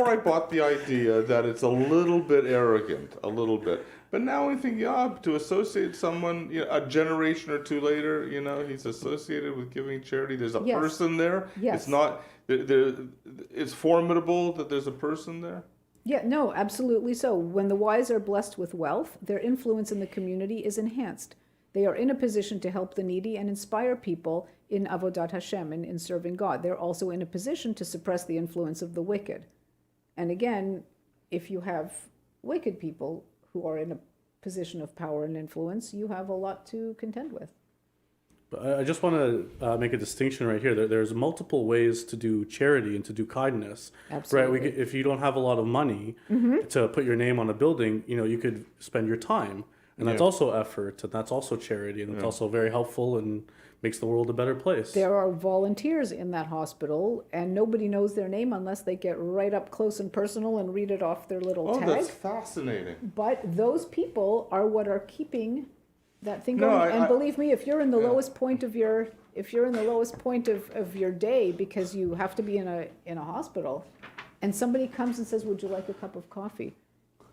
I bought the idea that it's a little bit arrogant, a little bit. But now I think, to associate someone, a generation or two later, he's associated with giving charity. There's a person there. Yes. It's not. It's formidable that there's a person there. Yeah, no, absolutely so. When the wise are blessed with wealth, their influence in the community is enhanced. They are in a position to help the needy and inspire people in Avodat Hashem, in serving God. They're also in a position to suppress the influence of the wicked. And again, if you have wicked people who are in a position of power and influence, you have a lot to contend with. But I just want to make a distinction right here. There's multiple ways to do charity and to do kindness. Absolutely. Right? If you don't have a lot of money to put your name on a building, you could spend your time. And that's also effort, and that's also charity, and it's also very helpful and makes the world a better place. There are volunteers in that hospital, and nobody knows their name unless they get right up close and personal and read it off their little tag. Oh, that's fascinating. But those people are what are keeping that thing going. And believe me, if you're in the lowest point of your day because you have to be in a hospital, and somebody comes and says, "Would you like a cup of coffee?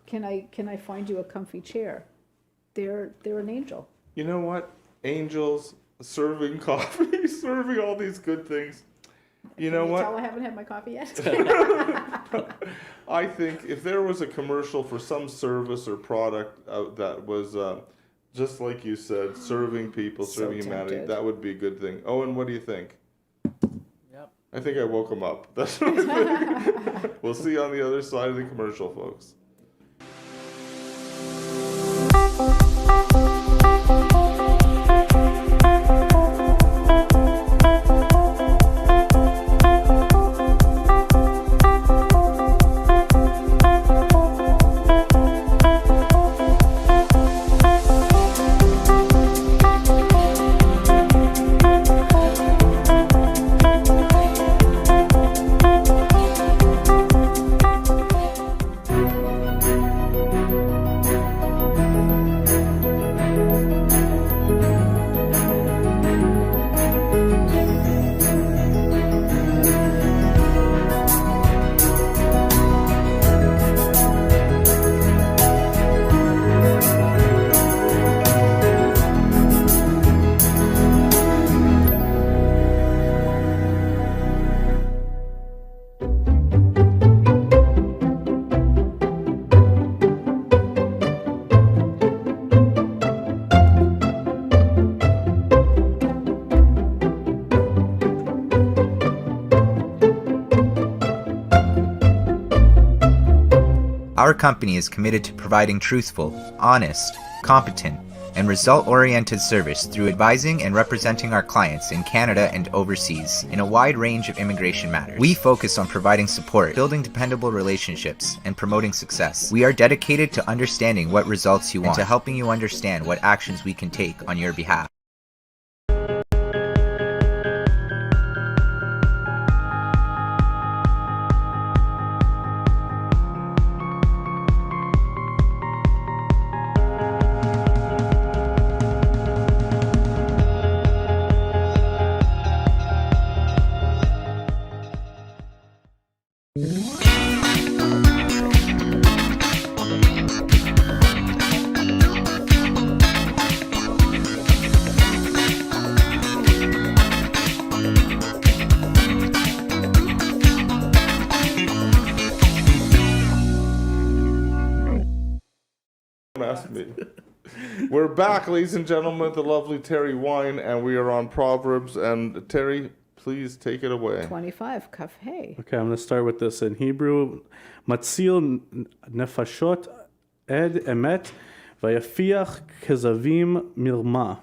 Can I find you a comfy chair?" They're an angel. You know what? Angels serving coffee, serving all these good things. You know what? Tell I haven't had my coffee yet. I think if there was a commercial for some service or product that was just like you said, serving people, So serving humanity, tempted. that would be a good thing. Owen, what do you think? Yep. I think I woke him up. That's what I think. We'll see you on the other side of the commercial, folks. Our company is committed to providing truthful, honest, competent, and result-oriented service through advising and representing our clients in Canada and overseas in a wide range of immigration matters. We focus on providing support, building dependable relationships, and promoting success. We are dedicated to understanding what results you want and to helping you understand what actions we can take on your behalf. Ask me. We're back, ladies and gentlemen, with the lovely Terry Wine, and we are on Proverbs. And Terry, please take it away. 25, Kaf Hey. Okay, I'm going to start with this in Hebrew. Matzil nefashot ed emet vayafiach kezavim milma.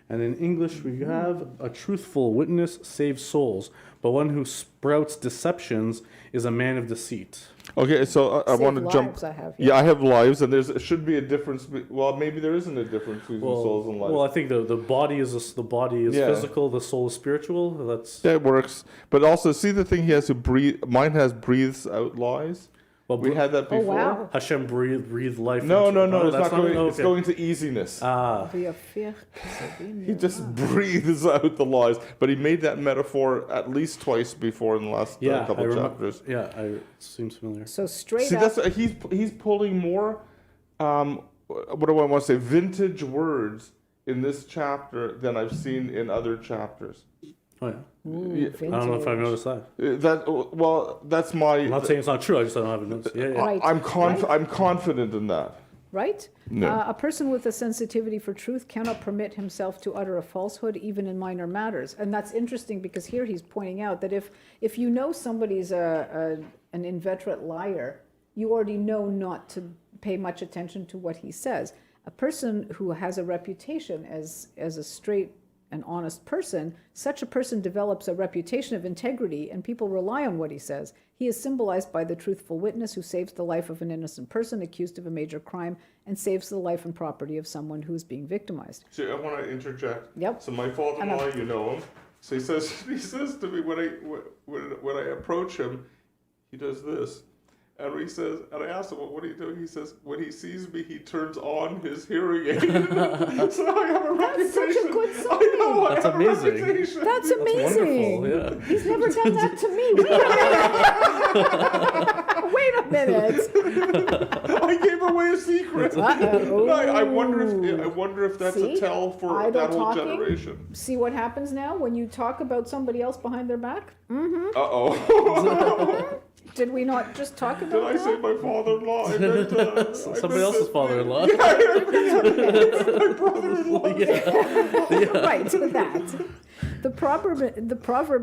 And in English, we have a truthful witness saves souls, but one who sprouts deceptions is a man of deceit. Okay, so I Save want to jump. lives I have, Yeah, I have lives, and there should be a difference. Well, maybe there isn't a difference between souls and lives. Well, I think the body is Yeah. physical, the soul is spiritual. That's That works. But also, see the thing he has to breathe. Mine has breathes out lies. well, We had that Oh, before. wow. Hashem breathe life. No, into- no, it's that's not going. okay. It's going to easiness. Vayafiach kezavim He just breathes out the lies. But he made that metaphor at least twice before in the last Yeah, couple I remember. chapters. Yeah, it seems familiar. So straight See, up. that's he's pulling more. What do I want to say? Vintage words in this chapter than I've seen in other chapters. Oh yeah. Ooh, Yeah. I don't know if I've vintage. noticed that. That's my. I'm not saying it's not true. I just don't have it noticed. Yeah, yeah. Right. I'm right. I'm confident in that. Right? No. A person with a sensitivity for truth cannot permit himself to utter a falsehood, even in minor matters. And that's interesting because here he's pointing out that if you know somebody's an inveterate liar, you already know not to pay much attention to what he says. A person who has a reputation as a straight and honest person, such a person develops a reputation of integrity and people rely on what he says. He is symbolized by the truthful witness who saves the life of an innocent person accused of a major crime and saves the life and property of someone who is being victimized. See, I want to interject. Yep. So my father-in-law, you know him. So he says to me when I approach him, he does this. And I asked him, what are you doing? He says, when he sees me, he turns on his hearing aid. So I have a reputation. such a good sign. I know, That's I have amazing. A reputation. That's That's amazing. wonderful. Yeah. He's never done that to me. Wait a minute. I gave away a secret. Uh-oh. No, I wonder if that's See? a tell for Idle that whole talking. generation. See what happens now when you talk about somebody else behind their back? Uh-oh. Did we not just talk Did about I that? say my father-in-law? I meant, Somebody else's father-in-law. my brother-in-law. Right, that. The proverb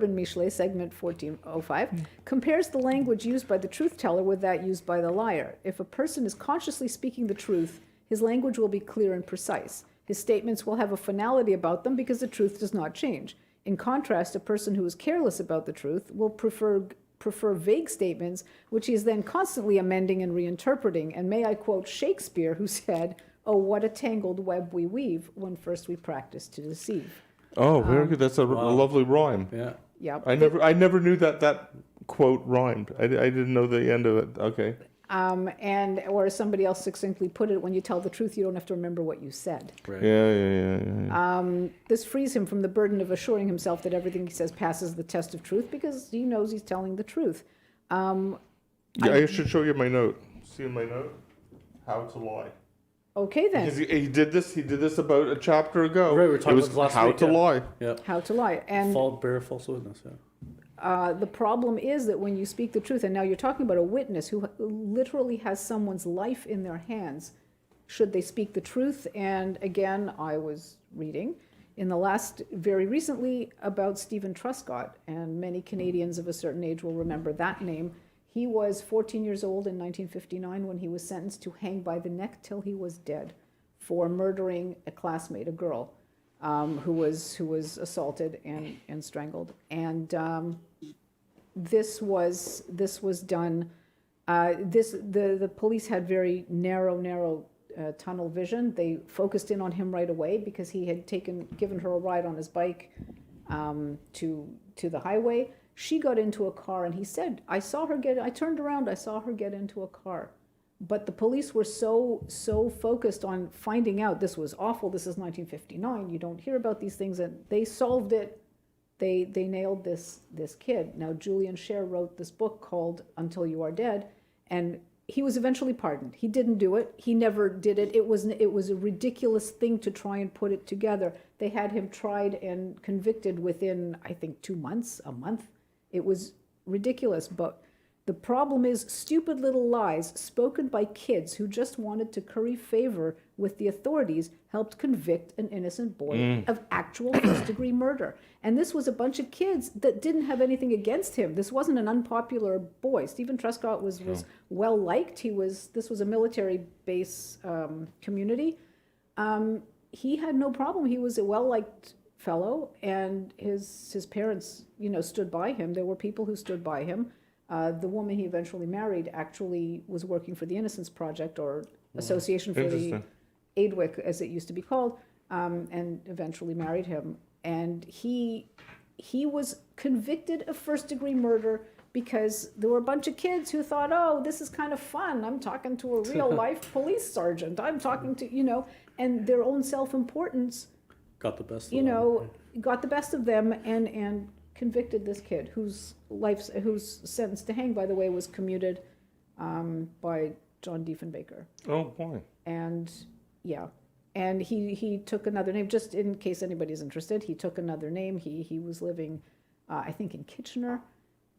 in Mishle, segment 1405, compares the language used by the truth teller with that used by the liar. If a person is consciously speaking the truth, his language will be clear and precise. His statements will have a finality about them because the truth does not change. In contrast, a person who is careless about the truth will prefer vague statements, which he is then constantly amending and reinterpreting. And may I quote Shakespeare, who said, "Oh, what a tangled web we weave when first we practice to deceive." Oh, very good. That's a lovely rhyme. Yeah. Yep. I never knew that quote rhymed. I didn't know the end of it. Okay. Or as somebody else succinctly put it, when you tell the truth, you don't have to remember what you said. Yeah. This frees him from the burden of assuring himself that everything he says passes the test of truth because he knows he's telling the truth. I should show you my note. See my note? How to lie. Okay then, Because he did this about a chapter ago. Right, we were talking it was about last how week, to yeah. lie. Yeah. how to lie. And Bear false witness. Yeah. the problem is that when you speak the truth, and now you're talking about a witness who literally has someone's life in their hands, should they speak the truth? And again, I was reading in the last, very recently, about Stephen Truscott, and many Canadians of a certain age will remember that name. He was 14 years old in 1959 when he was sentenced to hang by the neck till he was dead for murdering a classmate, a girl, who was assaulted and strangled. And this was done. The police had very narrow tunnel vision. They focused in on him right away because he had given her a ride on his bike to the highway. She got into a car, and he said, I turned around, I saw her get into a car. But the police were so focused on finding out this was awful, this is 1959, you don't hear about these things, and they solved it. They nailed this kid. Now, Julian Scher wrote this book called Until You Are Dead, and he was eventually pardoned. He didn't do it. He never did it. It was a ridiculous thing to try and put it together. They had him tried and convicted within, I think, 2 months, a month. It was ridiculous, but The problem is stupid little lies spoken by kids who just wanted to curry favor with the authorities helped convict an innocent boy of actual first-degree murder. And this was a bunch of kids that didn't have anything against him. This wasn't an unpopular boy. Stephen Truscott was well liked. This was a military base community. He had no problem. He was a well-liked fellow, and his parents, stood by him. There were people who stood by him. The woman he eventually married actually was working for the Innocence Project, or Association for the AIDWIC, as it used to be called, and eventually married him. And he was convicted of first-degree murder because there were a bunch of kids who thought, oh, this is kind of fun. I'm talking to a real-life police sergeant. I'm talking to, and their own self-importance Got the best of them. got the best of them and convicted this kid whose sentence to hang, by the way, was commuted by John Diefenbaker. Oh boy. And he took another name, just in case anybody's interested. He took another name. He was living, I think, in Kitchener,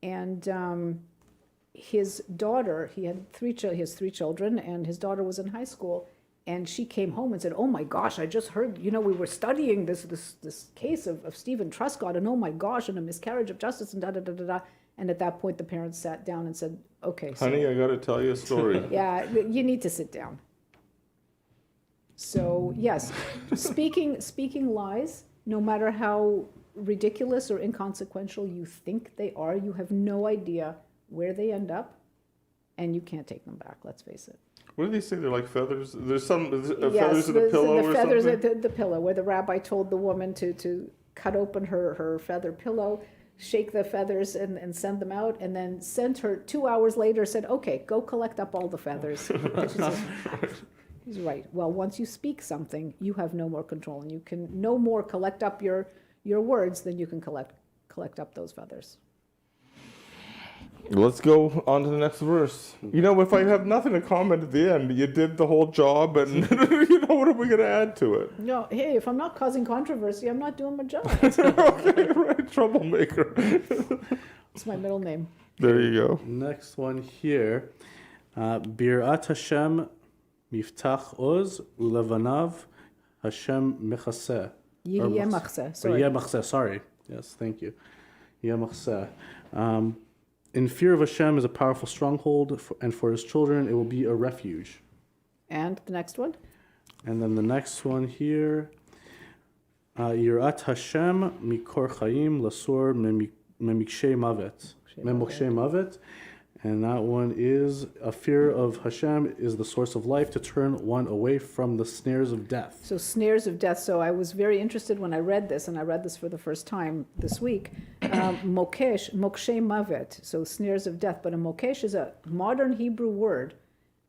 and his daughter. He had three children, and his daughter was in high school. And she came home and said, oh my gosh, I just heard, we were studying this case of Stephen Truscott, and oh my gosh, and a miscarriage of justice, and da-da-da-da-da. And at that point, the parents sat down and said, okay. Honey, I got to tell you a story. Yeah, you need to sit down. So, yes, speaking lies, no matter how ridiculous or inconsequential you think they are, you have no idea where they end up, and you can't take them back, let's face it. What do they say? They're like feathers. There's some Yes, feathers in the pillow the or feathers something. at the pillow, where the rabbi told the woman to cut open her feather pillow, shake the feathers and send them out, and then sent her 2 hours later, said, okay, go collect up all the feathers. And she said, he's right. Well, once you speak something, you have no more control, and you can no more collect up your words than you can collect up those feathers. Let's go on to the next verse. If I have nothing to comment at the end, you did the whole job, and what are we going to add to it? No, hey, if I'm not causing controversy, I'm not doing my job. Okay, right, troublemaker. It's my middle name. There you go. Next one here. Birat Hashem miftach oz ulevanav Hashem mechaseh. Yihye machzeh, sorry. Yihye machzeh, sorry. Yes, thank you. Yihye machzeh. In fear of Hashem is a powerful stronghold, and for his children it will be a refuge. And the next one? And then the next one here. Yirat Hashem mikor chaim lasor memikshe mavet. Memokshe mavet. And that one is, a fear of Hashem is the source of life, to turn one away from the snares of death. So snares of death. So I was very interested when I read this, and I read this for the first time this week. Mokshe mavet, so snares of death. But a mokesh is a modern Hebrew word,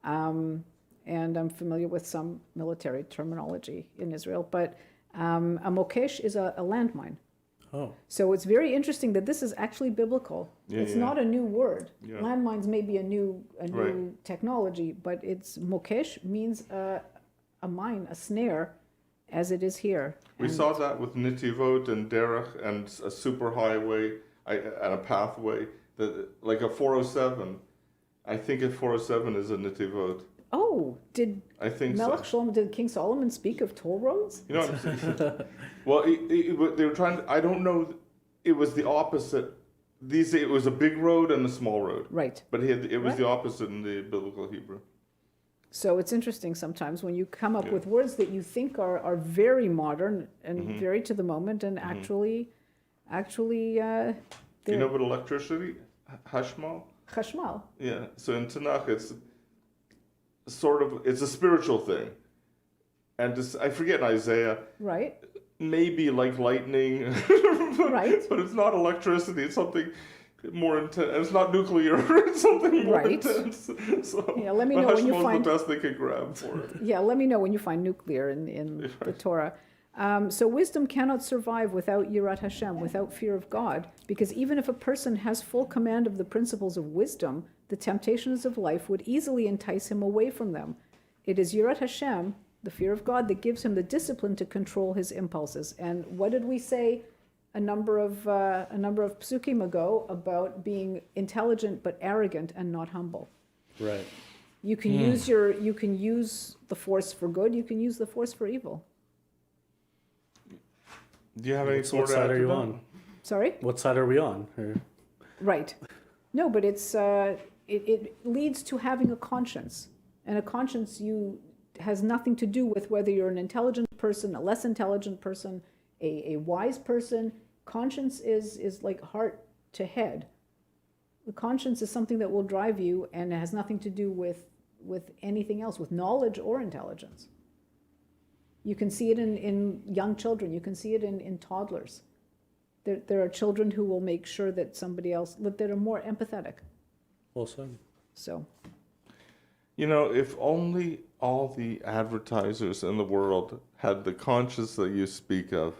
and I'm familiar with some military terminology in Israel. But a mokesh is a landmine. Oh. So it's very interesting that this is actually biblical. It's not a new word. Yeah. Landmines may be a new Right. technology, but it's mokesh means a mine, a snare, as it is here. We saw that with Nitivot and Derech and a superhighway and a pathway, like a 407. I think a 407 is a Nitivot. Oh, did I think Melech so. Shlomo, did King Solomon speak of toll roads? You know what I'm saying? Well, they were trying to, I don't know, it was the opposite. It was a big road and a small road. Right. But it was Right. the opposite in the biblical Hebrew. So it's interesting sometimes when you come up with words that you think are very modern and very to the moment, and actually, Do you know they're about electricity? Hashmal? chashmal. Yeah. So in Tanakh, it's a spiritual thing. And I forget in Isaiah, Right. maybe like lightning. Right. But it's not electricity. It's something more intense. It's not nuclear. It's something more Right. intense. So, Yeah, let me but know when you Hashmal's find- the best they could grab for it. Yeah, let me know when you find nuclear in the Torah. So wisdom cannot survive without Yirat Hashem, without fear of God, because even if a person has full command of the principles of wisdom, the temptations of life would easily entice him away from them. It is Yirat Hashem, the fear of God, that gives him the discipline to control his impulses. And what did we say a number of psukim ago about being intelligent but arrogant and not humble. Right. You can use the force for good. You can use the force for evil. Do you have any What sort side are you on? Sorry. What side are we on? Right. No, but it leads to having a conscience, and a conscience has nothing to do with whether you're an intelligent person, a less intelligent person, a wise person. Conscience is like heart to head. The conscience is something that will drive you, and it has nothing to do with anything else, with knowledge or intelligence. You can see it in young children. You can see it in toddlers. There are children who will make sure that that are more empathetic. Well said. So, If only all the advertisers in the world had the conscience that you speak of,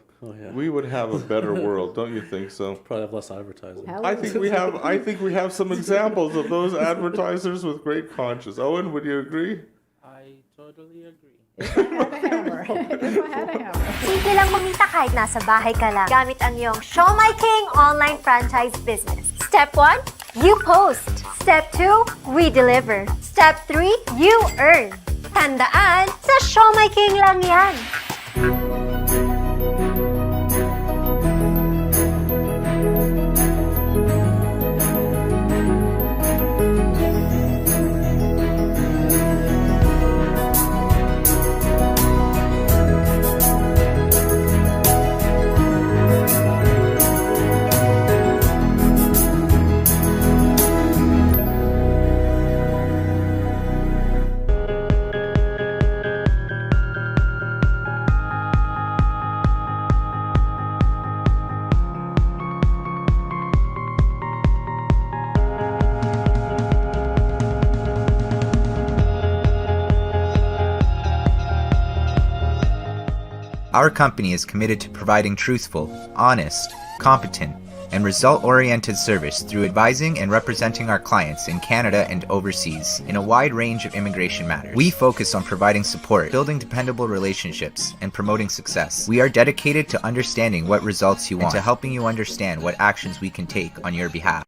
we would have a better world, don't you think so? Probably have less advertising. I think we have some examples of those advertisers with great conscience. Owen, would you agree? I totally agree. if I had a hammer, Simple lang kumita kahit nasa bahay ka lang gamit ang iyong Show My King online franchise business. Step 1, you post. Step 2, we deliver. Step 3, you earn. Tandaan, sa Show My King lang yan. Our company is committed to providing truthful, honest, competent, and result-oriented service through advising and representing our clients in Canada and overseas in a wide range of immigration matters. We focus on providing support, building dependable relationships, and promoting success. We are dedicated to understanding what results you want and to helping you understand what actions we can take on your behalf.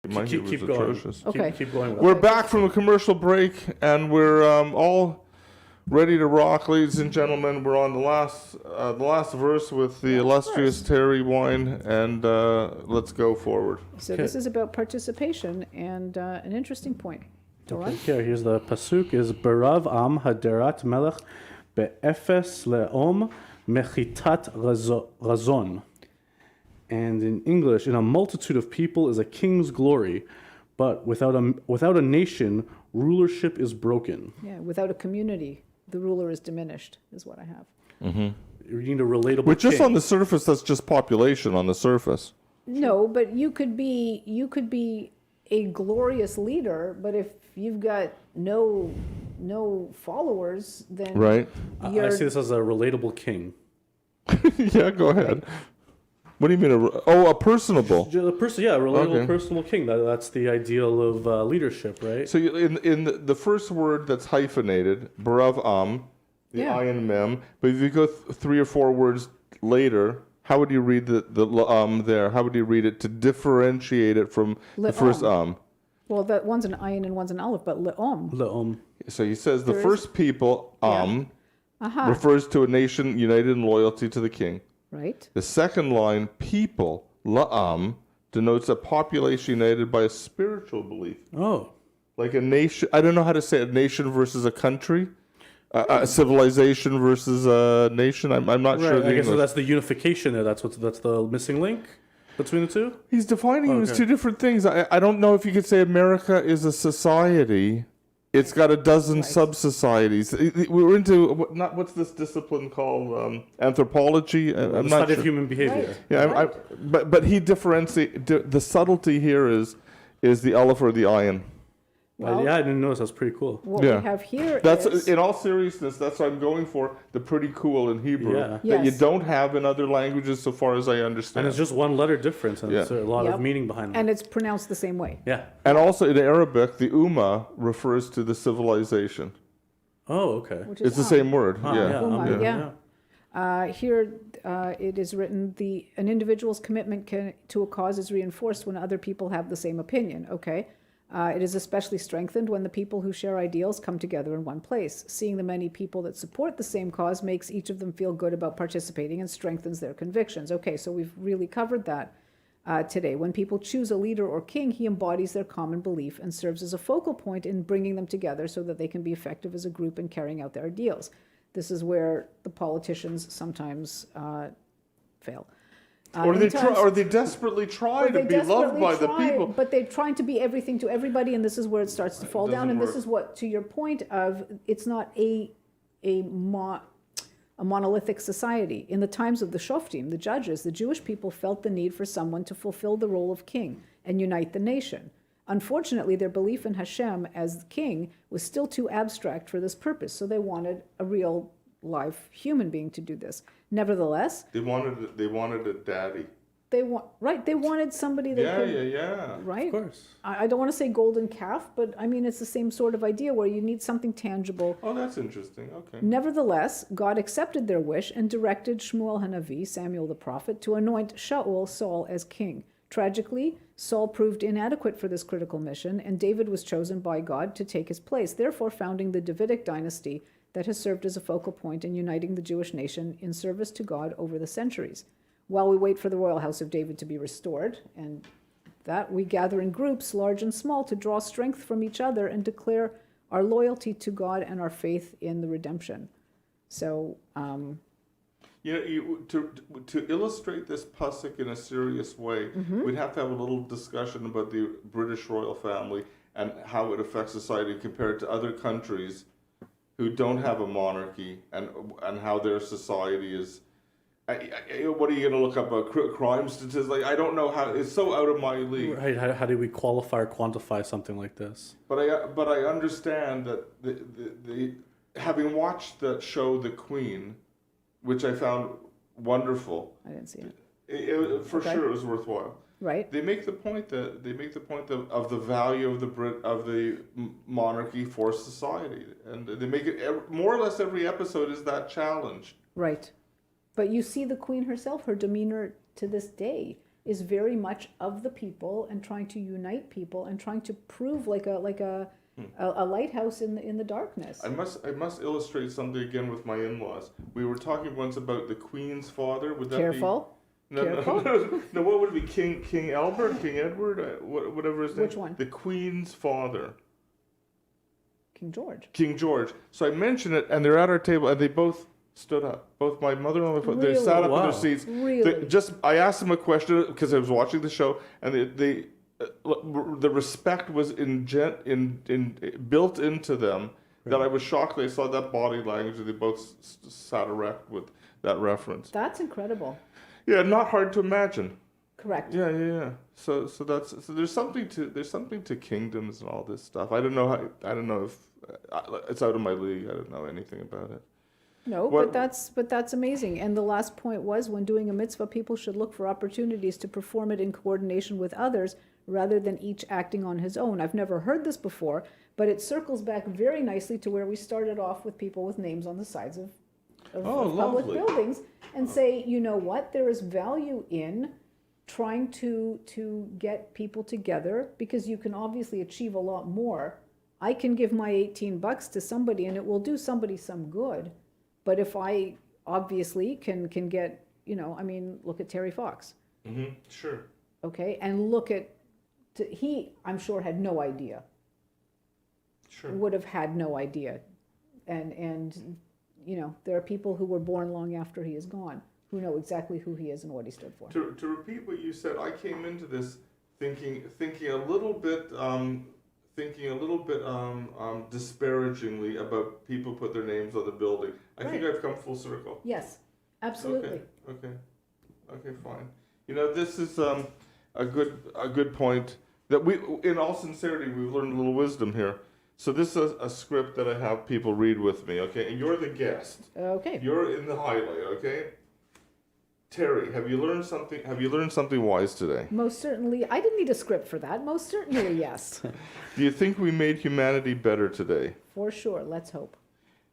My heat was Keep going. atrocious. Okay. Keep going. With We're that. back from a commercial break, and we're all ready to rock, ladies and gentlemen. We're on the last verse with the illustrious Terry Wine, and let's go forward. So this is about participation and an interesting point. All right? Here, here's the pasuk: is Barav Am Haderat Melech be'efes le'om mechitat razon. And in English, in a multitude of people is a king's glory, but without a nation, rulership is broken. Yeah, without a community, the ruler is diminished, is what I have. You need a relatable But just king. on the surface, that's just population on the surface. No, but you could be a glorious leader, but if you've got no followers, then Right? I see this as a relatable king. Yeah, go ahead. What do you mean? A personable. A person, yeah, a relatable, Okay. personal king. That's the ideal of leadership, right? So in the first word that's hyphenated, Barav Am, the Yeah. ayin mem, but if you go 3 or 4 words later, how would you read the there? How would you read it to differentiate it from the first Well, that one's an ayin and one's an aleph, but le'om. Le'om. So he says the There is- first people refers to a nation united in loyalty to the king. Right? The second line, people, la'am, denotes a population united by a spiritual belief. Oh, Like a nation, I don't know how to say it, a nation versus a country, a civilization versus a nation. I'm not sure. right. The I guess so English. that's the unification there. That's the missing link between the two. He's defining them as Okay. two different things. I don't know if you could say America is a society It's got a dozen Right. sub-societies. We were into, what's this discipline called? Anthropology? I'm The not study sure. of human behavior. Right. Yeah, but he differentiates, the subtlety here is the Aleph or the Ayin. Well, Yeah, I didn't notice. That's pretty cool. what Yeah. we have here That's, is in all seriousness, that's what I'm going for, the pretty cool in Hebrew. Yeah. That you Yes. don't have in other languages so far as I And understand. it's just one letter difference, and Yeah. there's a lot Yep. of meaning behind and it. it's pronounced the same way. Yeah. And also in Arabic, the Ummah refers to the civilization. Oh, okay. Which is It's the odd. same word. Ah, yeah. Ummah, yeah. yeah. Here it is written, an individual's commitment to a cause is reinforced when other people have the same opinion. Okay. It is especially strengthened when the people who share ideals come together in one place. Seeing the many people that support the same cause makes each of them feel good about participating and strengthens their convictions. Okay, so we've really covered that today. When people choose a leader or king, he embodies their common belief and serves as a focal point in bringing them together so that they can be effective as a group in carrying out their ideals. This is where the politicians sometimes fail. Or they in or they desperately try or to they be loved desperately by the try, people. but they're trying to be everything to everybody, and this is where it starts to fall down. doesn't And this work. is what, to your point of, it's not a monolithic society. In the times of the Shoftim, the judges, the Jewish people felt the need for someone to fulfill the role of king and unite the nation. Unfortunately, their belief in Hashem as king was still too abstract for this purpose, so they wanted a real live human being to do this. Nevertheless, They wanted a daddy. they wanted somebody that Yeah, could, yeah, yeah. right? Of course. I don't want to say golden calf, but I mean, it's the same sort of idea where you need something tangible. Oh, that's interesting. Okay. Nevertheless, God accepted their wish and directed Shmuel Hanavi, Samuel the prophet, to anoint Shaul, Saul, as king. Tragically, Saul proved inadequate for this critical mission, and David was chosen by God to take his place, therefore founding the Davidic dynasty that has served as a focal point in uniting the Jewish nation in service to God over the centuries. While we wait for the royal house of David to be restored, and that we gather in groups, large and small, to draw strength from each other and declare our loyalty to God and our faith in the redemption. So, To illustrate this pasuk in a serious way, we'd have to have a little discussion about the British royal family and how it affects society compared to other countries who don't have a monarchy, and how their society is. What are you going to look up about crime statistics? Like, I don't know how. It's so out of my league. Right. How do we qualify or quantify something like this? But I understand that the having watched that show The Queen, which I found wonderful, I didn't see it. For Okay. sure it was worthwhile. Right? They make the point of the value of the monarchy for society, and they make it more or less every episode is that challenge. Right. But you see the queen herself, her demeanor to this day is very much of the people and trying to unite people and trying to prove like a lighthouse in the darkness. I must illustrate something again with my in-laws. We were talking once about the Queen's father. Would that Careful. be? Careful. No. What would it be? King Albert, King Edward, whatever his name. Which one? The Queen's father, King George. King George. So I mentioned it, and they're at our table, and they both stood up. Both my mother-in-law and my father, they Really? sat up in Wow. their seats. Really? I asked them a question because I was watching the show, and the respect was built into them that I was shocked. They saw that body language, and they both sat erect with that reference. That's incredible. Yeah, not hard to imagine. Correct. Yeah. So there's something to kingdoms and all this stuff. I don't know if it's out of my league. I don't know anything about it. No, What- but that's amazing. And the last point was, when doing a mitzvah, people should look for opportunities to perform it in coordination with others rather than each acting on his own. I've never heard this before, but it circles back very nicely to where we started off with people with names on the sides of public lovely. buildings, and say, you know what, there is value in trying to get people together, because you can obviously achieve a lot more. I can give my $18 to somebody and it will do somebody some good. But if I obviously can get, look at Terry Fox, Sure. okay? And look at, I'm sure had no idea, Sure. would have had no idea. And there are people who were born long after he is gone who know exactly who he is and what he stood for. To repeat what you said, I came into this thinking a little bit thinking a little bit disparagingly about people put their names on the building. I think Right. I've come full circle. Yes, absolutely. Okay, fine. You know, this is a good point that we, in all sincerity, we've learned a little wisdom here. So this is a script that I have people read with me, okay? And you're the guest. Okay. You're in the highlight, okay? Terry, have you learned something? Have you learned something wise today? Most certainly. I didn't need a script for that. Most certainly, yes. Do you think we made humanity better today? For sure. Let's hope.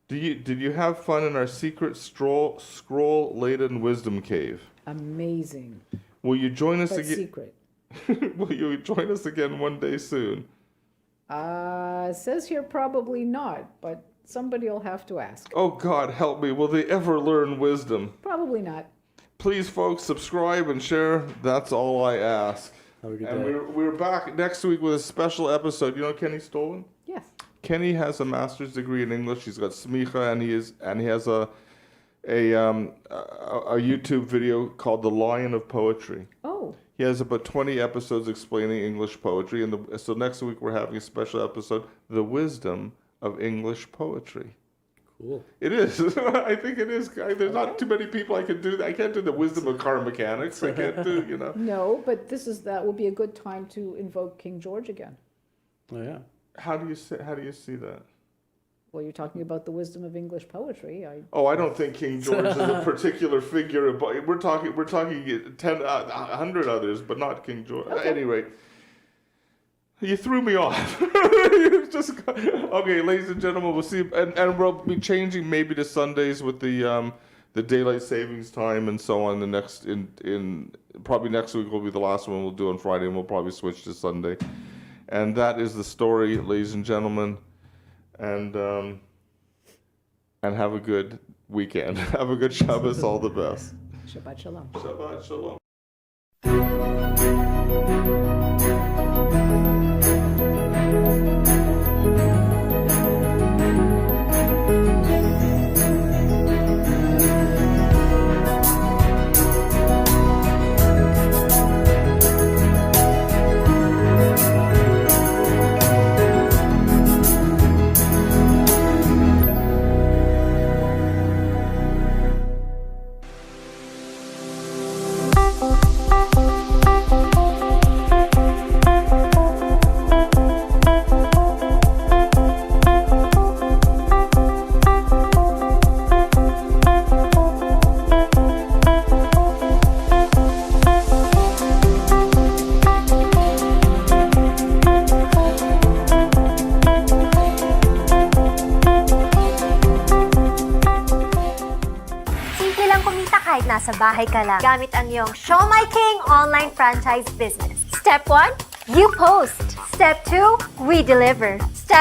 Did you have fun in our secret scroll laden wisdom cave? Amazing. Will you join us But again? secret. Will you join us again one day soon? It says here probably not, but somebody will have to ask. Oh God, help me! Will they ever learn wisdom? Probably not. Please, folks, subscribe and share. That's all I ask. Have a good And day. we're back next week with a special episode. You know Kenny Stolen? Yes. Kenny has a master's degree in English. He's got smicha, and he has a YouTube video called "The Lion of Poetry." Oh, He has about 20 episodes explaining English poetry, and so next week we're having a special episode, "The Wisdom of English Poetry." Cool. It is. I think it is. There's not too many people I can do that. I can't do the wisdom of car mechanics. I can't do, you know. no, but that will be a good time to invoke King George again. Oh yeah. How do you see that? Well, you're talking about the wisdom of English poetry. Oh, I don't think King George is a particular figure. But we're talking 10, 100 others, but not King George. Okay. At any rate, you threw me off. You just okay, ladies and gentlemen. We'll see, and we'll be changing maybe to Sundays with the daylight savings time and so on. The next in probably next week will be the last one we'll do on Friday, and we'll probably switch to Sunday. And that is the story, ladies and gentlemen. And have a good weekend. Have a good Shabbos. All the best. Shabbat shalom. Shabbat shalom. Simple lang kumita kahit nasa bahay ka lang gamit ang iyong Show My King online franchise business. Step 1, you post. Step 2, we deliver. Step